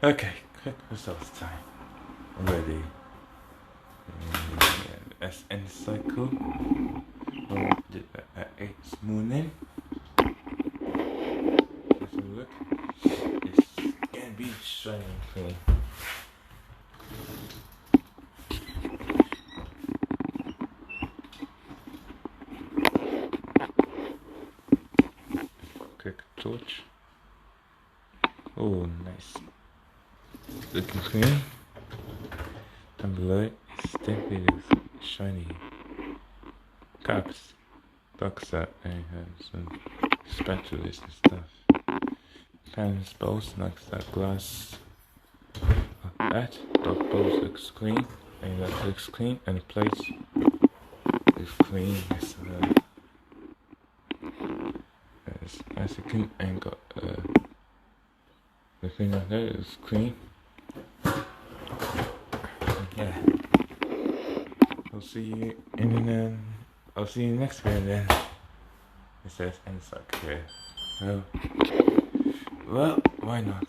Okay, quick results time. Ready. SN cycle. Did that at 8 this morning. Let's have a look. It's gonna be shining clean. Quick torch. Oh, nice. Looking clean. Down below it, it's definitely shiny cups, box set, and some spatulas and stuff. Pans, bowls, like that glass. Like that. Dog bowls looks clean, and that looks clean, and the plates is clean. As you can, and got the thing like that is clean. Yeah. I'll see you I'll see you next video then. It says inside here. Well, why not?